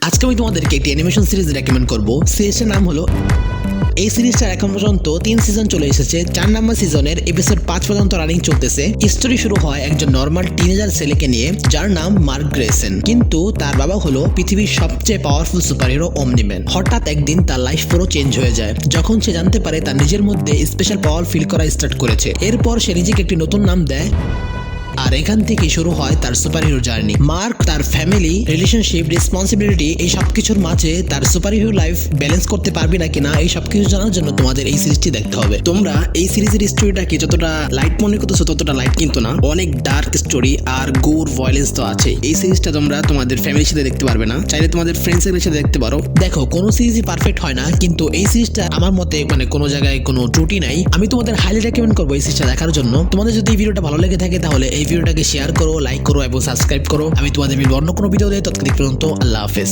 আজকে আমি তোমাদেরকে একটি অ্যানিমেশন সিরিজ রেকমেন্ড করব। সিরিজটার নাম হলো এই সিরিজটার এখন পর্যন্ত 3 সিজন চলে এসেছে। 4 নম্বর সিজনের এপিসোড 5 পর্যন্ত রানিং চলতেছে। স্টোরি শুরু হয় একজন নর্মাল টিনেজার ছেলেকে নিয়ে যার নাম মার্ক গ্রেসন, কিন্তু তার বাবা হলো পৃথিবীর সবচেয়ে পাওয়ারফুল সুপারহিরো অমনিম্যান। হঠাৎ একদিন তার লাইফ পুরো চেঞ্জ হয়ে যায় যখন সে জানতে পারে তার নিজের মধ্যে স্পেশাল পাওয়ার ফিল করা স্টার্ট করেছে। এরপর সে নিজেকে একটি নতুন নাম দেয় আর এখান থেকে শুরু হয় তার সুপারহিরো জার্নি। মার্ক তার ফ্যামিলি, রিলেশনশিপ, রেসপন্সিবিলিটি এই সবকিছুর মাঝে তার সুপারহিরো লাইফ ব্যালেন্স করতে পারবে না কিনা এই সবকিছু জানার জন্য তোমাদের এই সিরিজটি দেখতে হবে। তোমরা এই সিরিজের স্টোরিটাকে যতটা লাইট মনে করতেছো ততটা লাইট কিন্তু না, অনেক ডার্ক স্টোরি আর গোর ভায়োলেন্স তো আছে। এই সিরিজটা তোমরা তোমাদের ফ্যামিলির সাথে দেখতে পারবে না, চাইলে তোমাদের ফ্রেন্ডসের সাথে দেখতে পারো। দেখো, কোনো সিরিজই পারফেক্ট হয় না, কিন্তু এই সিরিজটা আমার মতে কোনো জায়গায় কোনো ত্রুটি নাই। আমি তোমাদের হাইলি রেকমেন্ড করবো এই সিরিজটা দেখার জন্য। তোমাদের যদি এই ভিডিওটা ভালো লেগে থাকে তাহলে এই ভিডিওটাকে শেয়ার করো, লাইক করো এবং সাবস্ক্রাইব করো। আমি তোমাদের অন্য কোনো ভিডিও দেই, ততক্ষণ পর্যন্ত আল্লাহ হাফেজ।